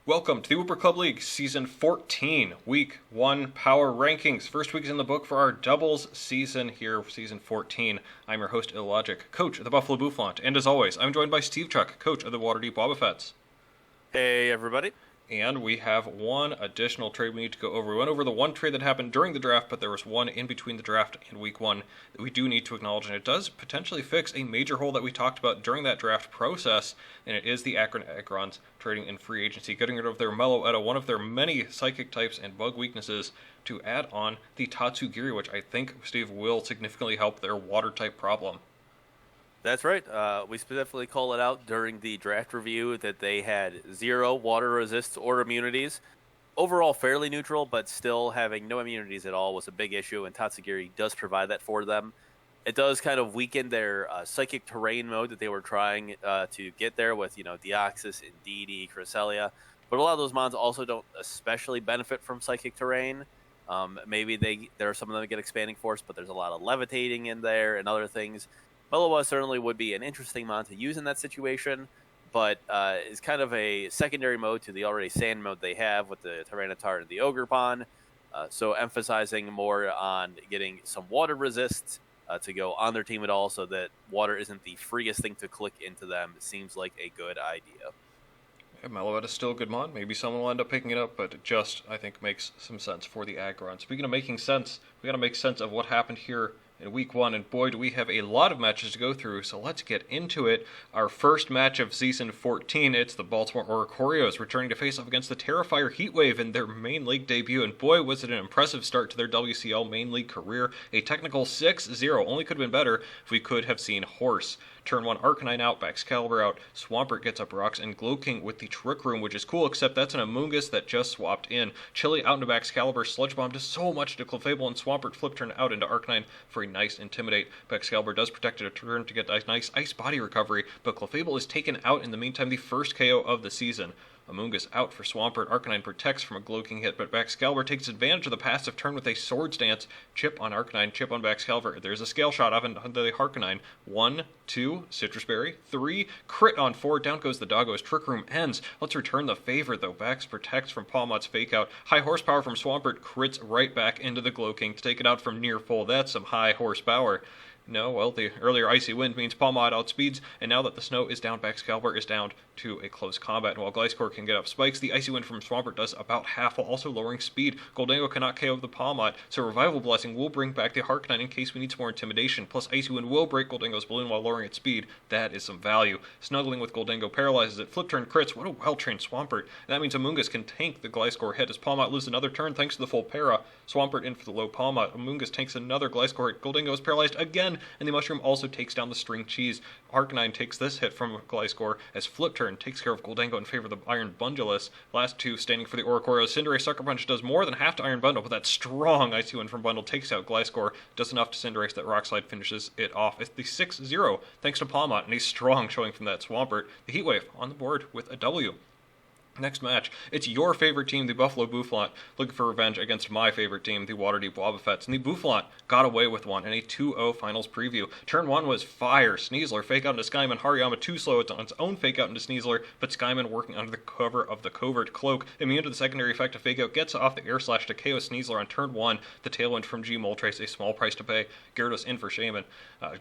Welcome to the Wooper Club League Season 14, Week 1 Power Rankings. First week is in the book for our doubles season here, Season 14. I'm your host, IllLogic, coach of the Buffalo Bouffalant, and as always, I'm joined by SteveChuck, coach of the Waterdeep Wobbuffets. Hey, everybody. And we have one additional trade we need to go over. We went over the one trade that happened during the draft, but there was one in between the draft and week 1 that we do need to acknowledge, and it does potentially fix a major hole that we talked about during that draft process, and it is the Agrons trading in free agency, getting rid of their Mellow, one of their many psychic types and bug weaknesses, to add on the Tatsugiri, which I think, Steve, will significantly help their water type problem. That's right. We specifically call it out during the draft review that they had 0 water resists or immunities. Overall, fairly neutral, but still having no immunities at all was a big issue, and Tatsugiri does provide that for them. It does kind of weaken their psychic terrain mode that they were trying to get there with, Deoxys, Indeedee, Cresselia. But a lot of those mons also don't especially benefit from psychic terrain. Maybe there are some of them that get expanding force, but there's a lot of levitating in there and other things. Mellow certainly would be an interesting mon to use in that situation, but is kind of a secondary mode to the already sand mode they have with the Tyranitar and the Ogre Pawn. So emphasizing more on getting some water resists to go on their team at all, so that water isn't the freest thing to click into them. It seems like a good idea. Yeah, Mellow is still a good mon. Maybe someone will end up picking it up, but it just, I think, makes some sense for the Agron. Speaking of making sense, we got to make sense of what happened here in week 1, and boy, do we have a lot of matches to go through, so let's get into it. Our first match of Season 14, it's the Baltimore Oricos returning to face off against the Terrifier Heatwave in their main league debut, and boy, was it an impressive start to their WCL main league career. A technical 6-0, only could have been better if we could have seen Horse. Turn 1, Arcanine out, Excalibur out, Swampert gets up rocks, and Glowking with the Trick Room, which is cool, except that's an Amoonguss that just swapped in. Chili out into Excalibur, Sludge Bomb does so much to Clefable, and Swampert flip turn out into Arcanine for a nice Intimidate. Excalibur does protect it a turn to get a nice Ice Body recovery, but Clefable is taken out in the meantime, the first KO of the season. Amoonguss out for Swampert. Arcanine protects from a Glowking hit, but Excalibur takes advantage of the passive turn with a Swords Dance. Chip on Arcanine, chip on Excalibur. There's a Scale Shot up into the Arcanine. 1, 2, Citrus Berry. 3, crit on 4. Down goes the Doggo's Trick Room ends. Let's return the favor, though. Bax protects from Palmot's Fake Out. High horsepower from Swampert crits right back into the Glowking to take it out from near full. That's some high horsepower. No, well, the earlier Icy Wind means Palmot outspeeds, and now that the snow is down, Excalibur is down to a close combat. And while Gliscor can get up spikes, the Icy Wind from Swampert does about half, while also lowering speed. Gholdengo cannot KO the Palmot, so Revival Blessing will bring back the Arcanine in case we need some more intimidation. Plus, Icy Wind will break Gholdengo's balloon while lowering its speed. That is some value. Snuggling with Gholdengo paralyzes it. Flip turn crits. What a well-trained Swampert. And that means Amoonguss can tank the Gliscor hit as Palmot loses another turn thanks to the full para. Swampert in for the low Palmot. Amoonguss tanks another Gliscor hit. Gholdengo is paralyzed again, and the Mushroom also takes down the String Cheese. Arcanine takes this hit from Gliscor as Flip Turn takes care of Gholdengo in favor of the Iron Bundulus. Last two standing for the Oricos. Cinderace Sucker Punch does more than half to Iron Bundle, but that strong Icy Wind from Bundle takes out Gliscor. Does enough to Cinderace that Rock Slide finishes it off. It's the 6-0 thanks to Palmot, and a strong showing from that Swampert. The Heatwave on the board with a W. Next match, it's your favorite team, the Buffalo Bouffalant, looking for revenge against my favorite team, the Waterdeep Wobbuffets. And the Bouffalant got away with one in a 2-0 finals preview. Turn 1 was fire. Sneasler fake out into Skyman. Hariyama too slow. It's on its own fake out into Sneasler, but Skyman working under the cover of the Covert Cloak. Immune to the secondary effect of fake out, gets off the air slash to KO Sneasler on turn 1. The Tailwind from G Moltres, a small price to pay. Gyarados in for Shaman.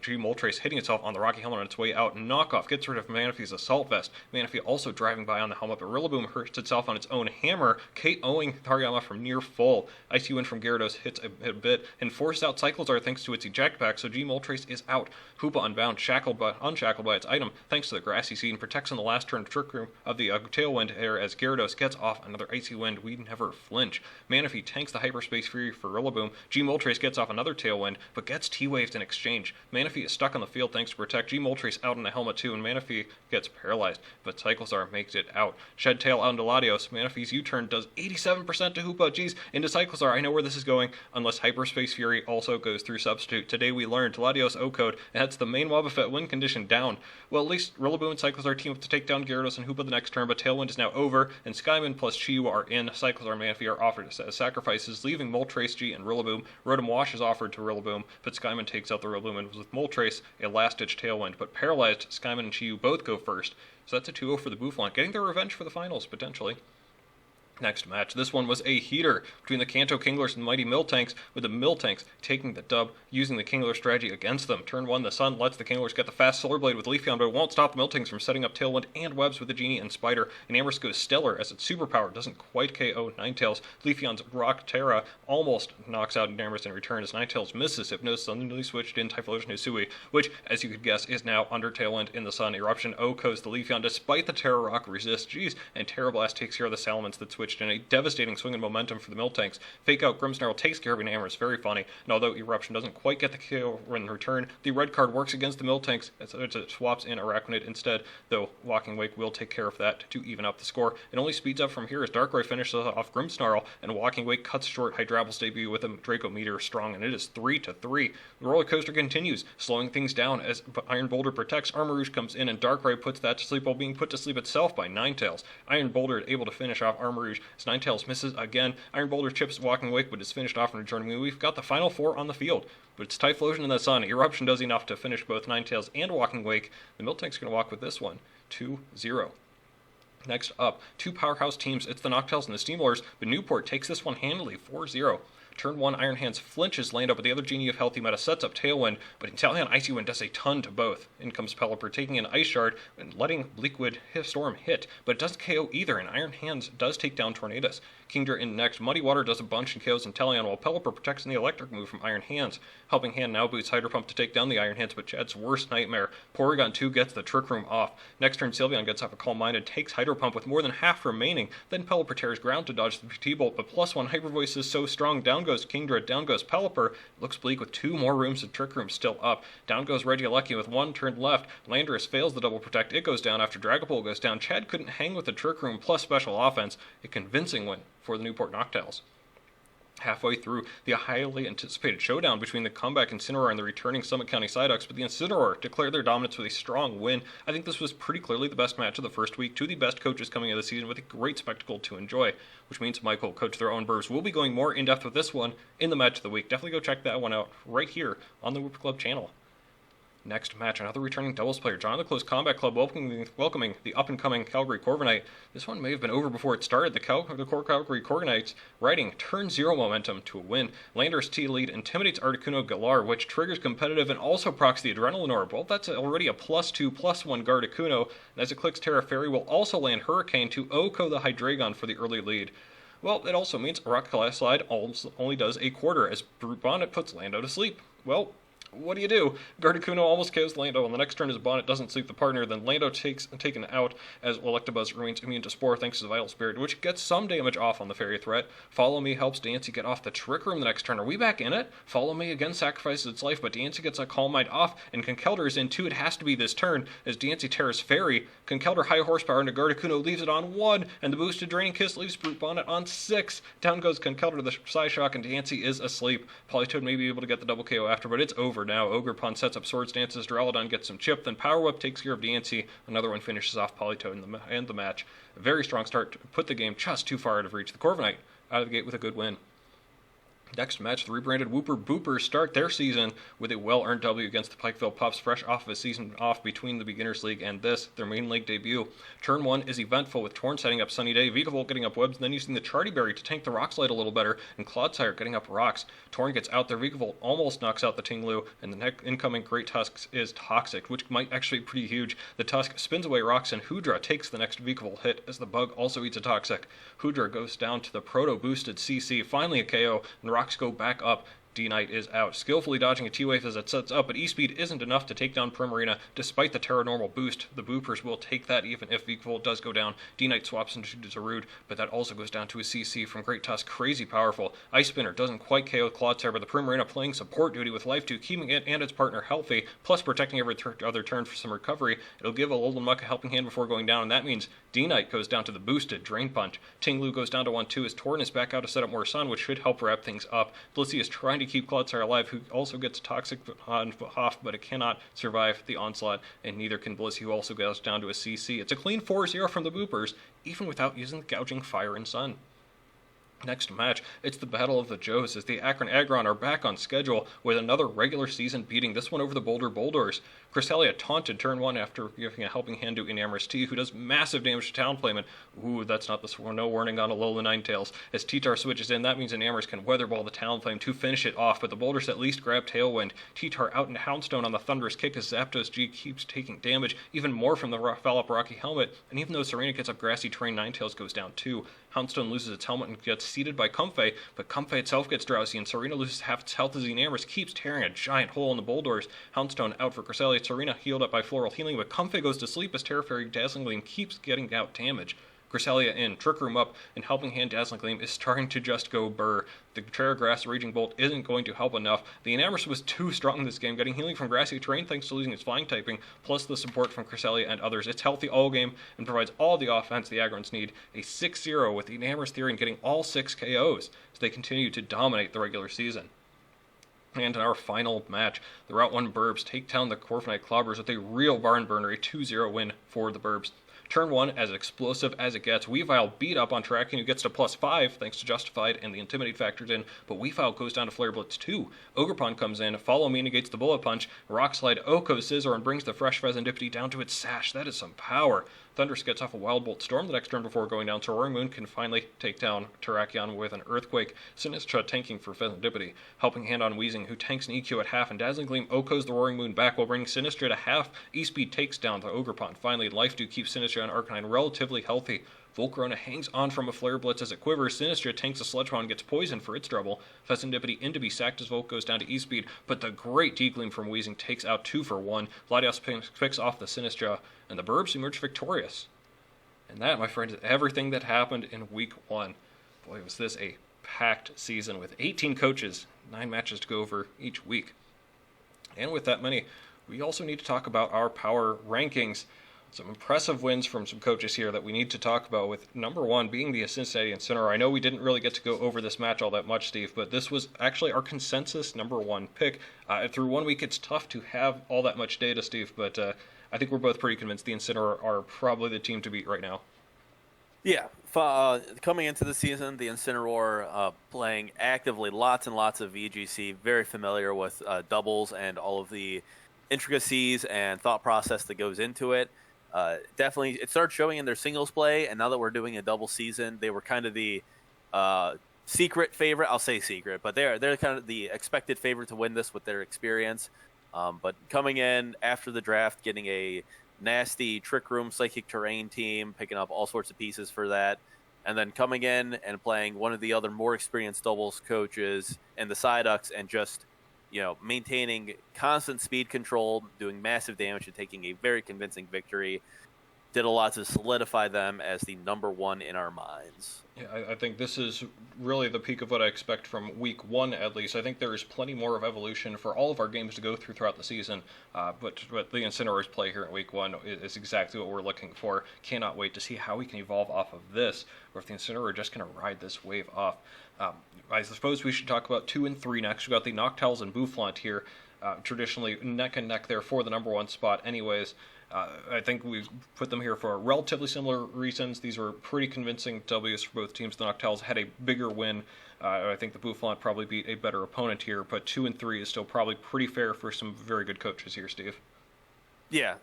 G Moltres hitting itself on the Rocky Helmet on its way out. Knockoff gets rid of Manaphy's Assault Vest. Manaphy also driving by on the helmet, but Rillaboom hurts itself on its own hammer, KOing Hariyama from near full. Icy Wind from Gyarados hits a bit, and forces out Cyclizar thanks to its eject pack, so G Moltres is out. Hoopa unbound, unshackled by its item, thanks to the Grassy Seed, and protects on the last turn Trick Room of the Tailwind air as Gyarados gets off another Icy Wind. We never flinch. Manaphy tanks the Hyperspace Fury for Rillaboom. G Moltres gets off another Tailwind, but gets T-Waved in exchange. Manaphy is stuck on the field thanks to Protect. G Moltres out in the helmet too, and Manaphy gets paralyzed, but Cyclizar makes it out. Shed Tail out into Latios. Manaphy's U-turn does 87% to Hoopa. Geez, into Cyclizar. I know where this is going, unless Hyperspace Fury also goes through Substitute. Today we learned Latios O-Code, and that's the main Wobbuffet win condition down. Well, at least Rillaboom and Cyclizar team up to take down Gyarados and Hoopa the next turn, but Tailwind is now over, and Skyman plus Chiyu are in. Cyclizar and Manaphy are offered as sacrifices, leaving Moltres, G, and Rillaboom. Rotom Wash is offered to Rillaboom, but Skyman takes out the Rillaboom, and with Moltres, a last-ditch Tailwind, but paralyzed, Skyman and Chiyu both go first. So that's a 2-0 for the Bouffalant, getting their revenge for the finals, potentially. Next match, this one was a heater between the Kanto Kinglers and the Mighty Miltanks, with the Miltanks taking the dub using the Kingler strategy against them. Turn 1, the Sun lets the Kinglers get the fast Solar Blade with Leafeon, but it won't stop the Miltanks from setting up Tailwind and Webs with the Genie and Spider, and Amherst goes stellar as its superpower doesn't quite KO Ninetales. Leafeon's Rock Terra almost knocks out Amherst in return as Ninetales misses Hypnos, suddenly switched in Typhlosion Hisui, which, as you could guess, is now under Tailwind in the Sun. Eruption Okos the Leafeon despite the Terra Rock resist, and Terra Blast takes care of the Salamence that switched in a devastating swing in momentum for the Miltanks. Fake out Grimmsnarl takes care of an Amherst, very funny, and although Eruption doesn't quite get the kill in return, the red card works against the Miltanks as it swaps in Arachnid instead, though Walking Wake will take care of that to even up the score. It only speeds up from here as Darkrai finishes off Grimmsnarl, and Walking Wake cuts short Hydrable's debut with a Draco Meteor strong, and it is 3-3. The roller coaster continues, slowing things down as Iron Boulder protects. Armarouge comes in, and Darkrai puts that to sleep while being put to sleep itself by Ninetales. Iron Boulder able to finish off Armarouge as Ninetales misses again. Iron Boulder chips Walking Wake, but is finished off in return. We've got the final four on the field, but it's Typhlosion in the Sun. Eruption does enough to finish both Ninetales and Walking Wake. The Miltank's going to walk with this one, 2-0. Next up, two powerhouse teams. It's the Noctows and the Steamrollers, but Newport takes this one handily, 4-0. Turn 1, Iron Hands flinches Lando, but the other Genie of Healthy Meta sets up Tailwind, but Inteleon Icy Wind does a ton to both. In comes Pelipper, taking an Ice Shard and letting Bleakwood Storm hit, but it doesn't KO either, and Iron Hands does take down Tornadus. Kingdra in next. Muddy Water does a bunch and KOs Inteleon, while Pelipper protects the electric move from Iron Hands. Helping Hand now boots Hydro Pump to take down the Iron Hands, but Chad's worst nightmare. Porygon 2 gets the Trick Room off. Next turn, Sylveon gets off a Calm Mind and takes Hydro Pump with more than half remaining. Then Pelipper tears ground to dodge the T-Bolt, but +1 Hyper Voice is so strong. Down goes Kingdra, down goes Pelipper. It looks bleak with 2 more rooms of Trick Room still up. Down goes Regieleki with 1 turn left. Landorus fails the double protect. It goes down after Dragapult goes down. Chad couldn't hang with the Trick Room plus special offense. A convincing win for the Newport Noctows. Halfway through the highly anticipated showdown between the comeback Incineroar and the returning Summit County Psyducks, but the Incineroar declared their dominance with a strong win. I think this was pretty clearly the best match of the first week. Two of the best coaches coming into the season with a great spectacle to enjoy, which means Michael, coach their own Burbs, will be going more in-depth with this one in the match of the week. Definitely go check that one out right here on the Wooper Club channel. Next match, another returning doubles player, John the Close Combat Club, welcoming the up-and-coming Calgary Corviknight. This one may have been over before it started. The Calgary Corviknights riding turn 0 momentum to a win. Landorus T lead intimidates Articuno Galar, which triggers competitive and also procs the Adrenaline Orb. Well, that's already a +2/+1 Gardecuno, and as it clicks Terra Fairy will also land Hurricane to Oko the Hydreigon for the early lead. Well, it also means Rock Slide only does a quarter as Brute Bonnet puts Lando to sleep. Well, what do you do? Gardecuno almost KOs Lando. On the next turn, his Bonnet doesn't sleep the partner. Then Lando taken out as Electabuzz remains immune to Spore thanks to the Vital Spirit, which gets some damage off on the Fairy threat. Follow Me helps Dancy get off the Trick Room the next turn. Are we back in it? Follow Me again sacrifices its life, but Dancy gets a Calm Mind off, and Conkeldurr is in 2. It has to be this turn as Dancy tears Fairy. Conkeldurr high horsepower into Gardecuno leaves it on 1, and the boosted Draining Kiss leaves Brute Bonnet on 6. Down goes Conkeldurr, the Psyshock, and Dancy is asleep. Politoed may be able to get the double KO after, but it's over now. Ogerpon sets up Swords Dances, Duraludon gets some chip, then Power Whip takes care of Dancy. Another one finishes off Politoed and the match. A very strong start to put the game just too far out of reach. The Corviknight out of the gate with a good win. Next match, the rebranded Wooper Boopers start their season with a well-earned W against the Pikeville Pups, fresh off of a season off between the Beginners League and this, their main league debut. Turn 1 is eventful with Torn setting up Sunny Day, Vikavolt getting up Webs, and then using the Charty Berry to tank the Rock Slide a little better, and Clodsire getting up Rocks. Torn gets out there, Vikavolt almost knocks out the Tinglu, and the incoming Great Tusk is Toxic, which might actually be pretty huge. The Tusk spins away Rocks, and Hoodra takes the next Vikavolt hit as the Bug also eats a Toxic. Hoodra goes down to the Proto-boosted CC, finally a KO, and Rocks go back up. D-Knight is out, skillfully dodging a T-Wave as it sets up, but E-Speed isn't enough to take down Primarina. Despite the Terra Normal boost, the Boopers will take that even if Vikavolt does go down. D-Knight swaps into Zarude, but that also goes down to a CC from Great Tusk, crazy powerful. Ice Spinner doesn't quite KO Clodsire, but the Primarina playing support duty with Life 2, keeping it and its partner healthy, plus protecting every other turn for some recovery. It'll give Alolan Muck a helping hand before going down, and that means D-Knight goes down to the boosted Drain Punch. Tinglu goes down to 1-2 as Torn is back out to set up more Sun, which should help wrap things up. Blissey is trying to keep Clodsire alive, who also gets Toxic off, but it cannot survive the onslaught, and neither can Blissey, who also goes down to a CC. It's a clean 4-0 from the Boopers, even without using the Gouging Fire and Sun. Next match, it's the Battle of the Joes as the Akron Agron are back on schedule with another regular season beating, this one over the Boulder Boulders. Cresselia taunted turn 1 after giving a helping hand to Enamorous T, who does massive damage to Talonflame, and ooh, that's not the no warning on Alola Ninetales. As T-Tar switches in, that means Enamorous can Weatherball the Talonflame to finish it off, but the Boulders at least grab Tailwind. T-Tar out in Houndstone on the Thunderous Kick as Zapdos G keeps taking damage, even more from the foul-up Rocky Helmet, and even though Serena gets up grassy terrain, Ninetales goes down too. Houndstone loses its helmet and gets seated by Comfey, but Comfey itself gets drowsy, and Serena loses half its health as Enamorous keeps tearing a giant hole in the Boulders. Houndstone out for Cresselia, Serena healed up by Floral Healing, but Comfey goes to sleep as Terra Fairy Dazzling Gleam keeps getting out damage. Cresselia in, Trick Room up, and Helping Hand Dazzling Gleam is starting to just go burr. The Terra Grass Raging Bolt isn't going to help enough. The Enamorous was too strong in this game, getting healing from grassy terrain thanks to losing its flying typing, plus the support from Cresselia and others. It's healthy all game and provides all the offense the Agrons need. A 6-0 with the Enamorous Therian getting all 6 KOs as they continue to dominate the regular season. And in our final match, the Route 1 Burbs take down the Corviknight Clobbers with a real barn burner, a 2-0 win for the Burbs. Turn 1, as explosive as it gets. Weavile beat up on Tracking, who gets to +5 thanks to Justified and the Intimidate factored in, but Weavile goes down to Flare Blitz 2. Ogerpon comes in, Follow Me negates the Bullet Punch, Rock Slide Oko Scizor and brings the Fresh Pheasantipity down to its sash. That is some power. Thundurus gets off a Wild Bolt Storm the next turn before going down, so Roaring Moon can finally take down Terrakion with an Earthquake. Sinistra tanking for Pheasantipity. Helping Hand on Weezing, who tanks an EQ at half, and Dazzling Gleam Okos the Roaring Moon back while bringing Sinistra to half. E-Speed takes down the Ogerpon. Finally, Life Dew keeps Sinistra and Arcanine relatively healthy. Volcarona hangs on from a Flare Blitz as it quivers. Sinistra tanks a Sledgehound and gets poisoned for its trouble. Pheasantipity in to be sacked as Volt goes down to E-Speed, but the great D-Gleam from Weezing takes out 2 for 1. Latios picks off the Sinistra, and the Burbs emerge victorious. And that, my friends, is everything that happened in Week 1. Boy, was this a packed season with 18 coaches, 9 matches to go over each week. And with that many, we also need to talk about our power rankings. Some impressive wins from some coaches here that we need to talk about, with number 1 being the Cincinnati Incineroar. I know we didn't really get to go over this match all that much, Steve, but this was actually our consensus number 1 pick. Through 1 week, it's tough to have all that much data, Steve, but I think we're both pretty convinced the Incineroar are probably the team to beat right now. Yeah, coming into the season, the Incineroar playing actively lots and lots of VGC, very familiar with doubles and all of the intricacies and thought process that goes into it. Definitely, it started showing in their singles play, and now that we're doing a double season, they were kind of the secret favorite. I'll say secret, but they're kind of the expected favorite to win this with their experience. But coming in after the draft, getting a nasty Trick Room Psychic Terrain team, picking up all sorts of pieces for that, and then coming in and playing one of the other more experienced doubles coaches and the Psyducks, and just, maintaining constant speed control, doing massive damage, and taking a very convincing victory, did a lot to solidify them as the number 1 in our minds. Yeah, I think this is really the peak of what I expect from Week 1, at least. I think there is plenty more of evolution for all of our games to go throughout the season, but the Incineroar's play here in Week 1 is exactly what we're looking for. Cannot wait to see how we can evolve off of this, or if the Incineroar are just going to ride this wave off. I suppose we should talk about 2 and 3 next. We've got the Noctowls and Bouffalant here, traditionally neck and neck there for the number 1 spot anyways. I think we put them here for relatively similar reasons. These were pretty convincing Ws for both teams. The Noctowls had a bigger win. I think the Bouffalant probably beat a better opponent here, but 2 and 3 is still probably pretty fair for some very good coaches here, Steve. Yeah,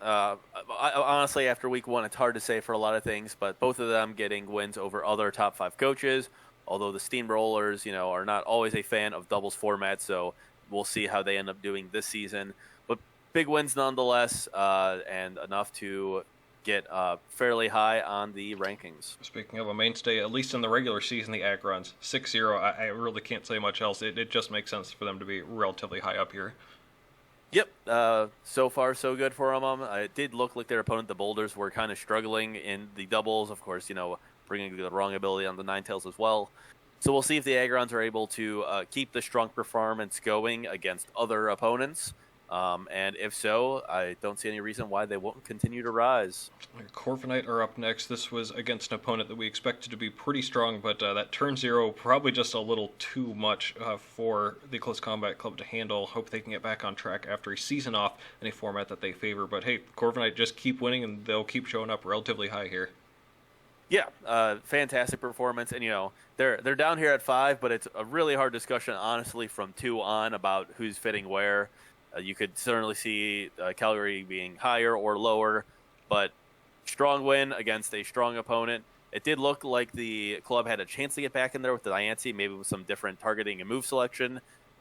honestly, after Week 1, it's hard to say for a lot of things, but both of them getting wins over other top 5 coaches, although the Steamrollers, are not always a fan of doubles format, so we'll see how they end up doing this season. But big wins nonetheless, and enough to get fairly high on the rankings. Speaking of a mainstay, at least in the regular season, the Agrons, 6-0, I really can't say much else. It just makes sense for them to be relatively high up here. Yep, so far so good for them. It did look like their opponent, the Boulders, were kind of struggling in the doubles. Of course, bringing the wrong ability on the Ninetales as well. So we'll see if the Agrons are able to keep the strong performance going against other opponents. And if so, I don't see any reason why they won't continue to rise. Corviknight are up next. This was against an opponent that we expected to be pretty strong, but that turn 0 probably just a little too much for the Close Combat Club to handle. Hope they can get back on track after a season off in a format that they favor. But hey, Corviknight just keep winning, and they'll keep showing up relatively high here. Yeah, fantastic performance, and they're down here at 5, but it's a really hard discussion, honestly, from 2 on about who's fitting where. You could certainly see Calgary being higher or lower, but strong win against a strong opponent. It did look like the club had a chance to get back in there with the Diancie, maybe with some different targeting and move selection.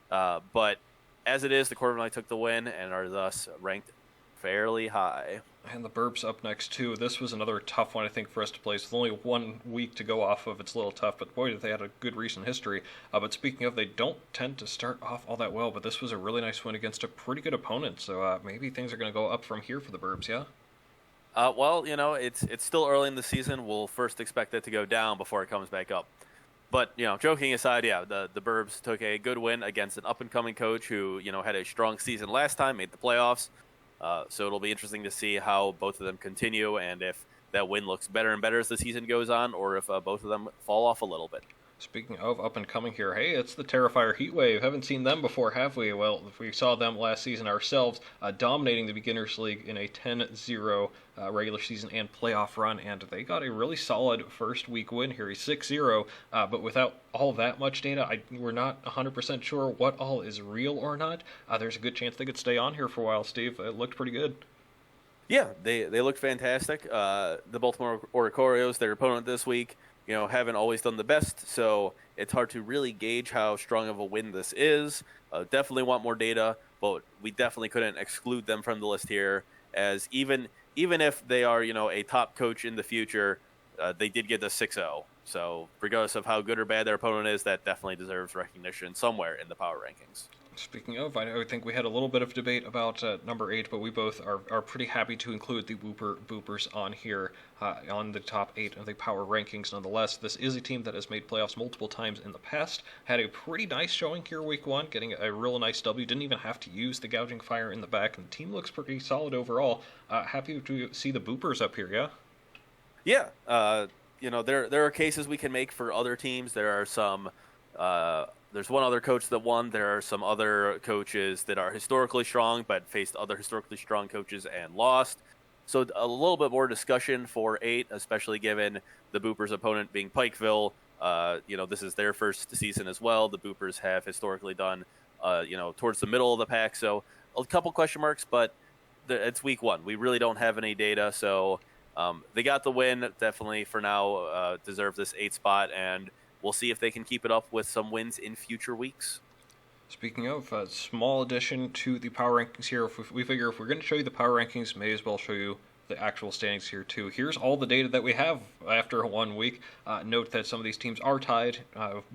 But as it is, the Corrin took the win and are thus ranked fairly high. And the Burbs up next, too. This was another tough one, I think, for us to place. With only 1 week to go off of, it's a little tough, but boy, did they had a good recent history. But speaking of, they don't tend to start off all that well, but this was a really nice win against a pretty good opponent, so maybe things are going to go up from here for the Burbs, yeah? Well, it's still early in the season. We'll first expect it to go down before it comes back up. But, joking aside, yeah, the Burbs took a good win against an up-and-coming coach who, had a strong season last time, made the playoffs. So it'll be interesting to see how both of them continue and if that win looks better and better as the season goes on, or if both of them fall off a little bit. Speaking of up and coming here, hey, it's the Terrifier Heatwave. Haven't seen them before, have we? Well, we saw them last season ourselves, dominating the Beginners League in a 10-0 regular season and playoff run, and they got a really solid first week win here, a 6-0, but without all that much data, we're not 100% sure what all is real or not. There's a good chance they could stay on here for a while, Steve. It looked pretty good. Yeah, they looked fantastic. The Baltimore Oricos, their opponent this week, haven't always done the best, so it's hard to really gauge how strong of a win this is. Definitely want more data, but we definitely couldn't exclude them from the list here, as even if they are, a top coach in the future, they did get the 6-0. So regardless of how good or bad their opponent is, that definitely deserves recognition somewhere in the power rankings. Speaking of, I think we had a little bit of debate about number 8, but we both are pretty happy to include the Woopers on here on the top 8 of the power rankings nonetheless. This is a team that has made playoffs multiple times in the past, had a pretty nice showing here week 1, getting a real nice W, didn't even have to use the gouging fire in the back, and the team looks pretty solid overall. Happy to see the Woopers up here, yeah? Yeah, there are cases we can make for other teams. There are some... There's one other coach that won. There are some other coaches that are historically strong but faced other historically strong coaches and lost. So a little bit more discussion for 8, especially given the Boopers' opponent being Pikeville. This is their first season as well. The Boopers have historically done, towards the middle of the pack. So a couple question marks, but it's week 1. We really don't have any data. So they got the win. Definitely for now deserve this 8 spot, and we'll see if they can keep it up with some wins in future weeks. Speaking of, a small addition to the power rankings here. We figure if we're going to show you the power rankings, may as well show you the actual standings here too. Here's all the data that we have after 1 week. Note that some of these teams are tied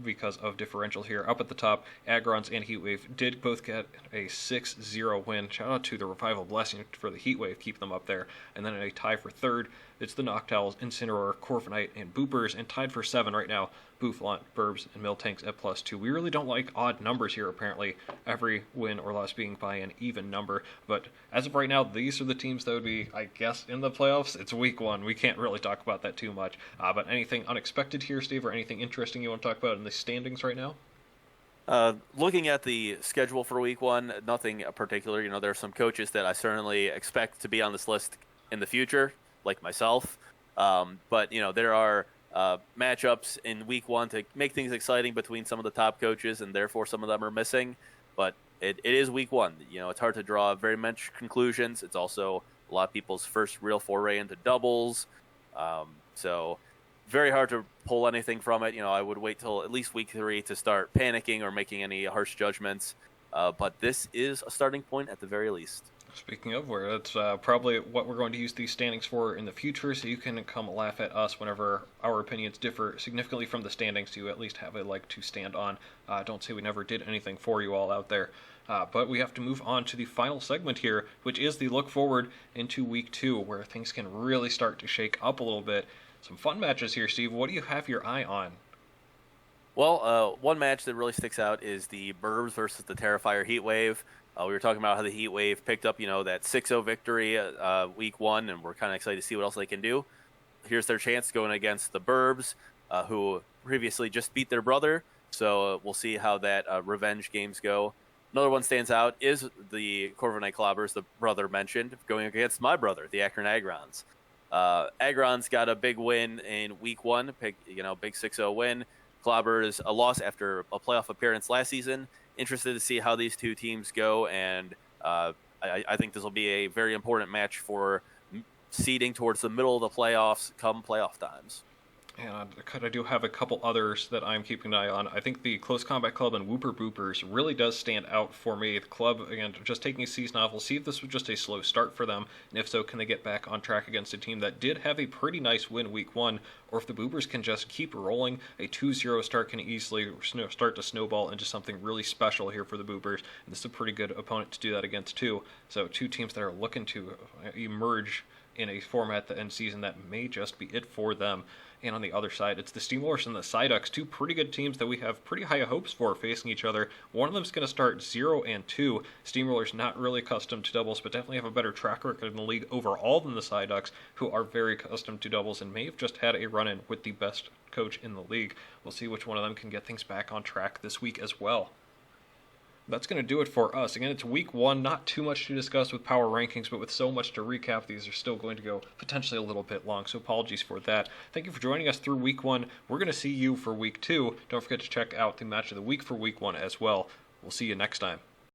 because of differential here. Up at the top, Agrons and Heatwave did both get a 6-0 win. Shout out to the Revival Blessing for the Heatwave, keep them up there. And then in a tie for 3rd, it's the Noctowls, Incineroar, Corfinite, and Boopers, and tied for 7 right now, Bouffalant, Burbs, and Miltanks at +2. We really don't like odd numbers here, apparently, every win or loss being by an even number. But as of right now, these are the teams that would be, I guess, in the playoffs. It's week 1. We can't really talk about that too much. But anything unexpected here, Steve, or anything interesting you want to talk about in the standings right now? Looking at the schedule for week 1, nothing particular. There are some coaches that I certainly expect to be on this list in the future, like myself. But, there are matchups in week 1 to make things exciting between some of the top coaches, and therefore some of them are missing. But it is week 1. It's hard to draw very much conclusions. It's also a lot of people's first real foray into doubles. So very hard to pull anything from it. I would wait till at least week 3 to start panicking or making any harsh judgments. But this is a starting point at the very least. Speaking of, where that's probably what we're going to use these standings for in the future, so you can come laugh at us whenever our opinions differ significantly from the standings, so you at least have a leg to stand on. Don't say we never did anything for you all out there. But we have to move on to the final segment here, which is the look forward into week 2, where things can really start to shake up a little bit. Some fun matches here, Steve. What do you have your eye on? Well, one match that really sticks out is the Burbs versus the Terrifier Heatwave. We were talking about how the Heatwave picked up, that 6-0 victory week 1, and we're kind of excited to see what else they can do. Here's their chance going against the Burbs, who previously just beat their brother. So we'll see how that revenge games go. Another one stands out is the Corvinite Clobbers, the brother mentioned, going against my brother, the Akron Agrons. Agron's got a big win in week 1, big 6-0 win. Clobber's a loss after a playoff appearance last season. Interested to see how these two teams go, and I think this will be a very important match for seeding towards the middle of the playoffs come playoff times. And I do have a couple others that I'm keeping an eye on. I think the Close Combat Club and Wooper Boopers really does stand out for me. The club, again, just taking a season off. We'll see if this was just a slow start for them, and if so, can they get back on track against a team that did have a pretty nice win week 1, or if the Boopers can just keep rolling, a 2-0 start can easily start to snowball into something really special here for the Boopers, and this is a pretty good opponent to do that against too. So two teams that are looking to emerge in a format and season that may just be it for them. And on the other side, it's the Steamrollers and the Psyducks, two pretty good teams that we have pretty high hopes for facing each other. One of them's going to start 0-2. Steamrollers not really accustomed to doubles, but definitely have a better track record in the league overall than the Psyducks, who are very accustomed to doubles and may have just had a run-in with the best coach in the league. We'll see which one of them can get things back on track this week as well. That's going to do it for us. Again, it's week 1, not too much to discuss with power rankings, but with so much to recap, these are still going to go potentially a little bit long, so apologies for that. Thank you for joining us through week 1. We're going to see you for week 2. Don't forget to check out the match of the week for week 1 as well. We'll see you next time.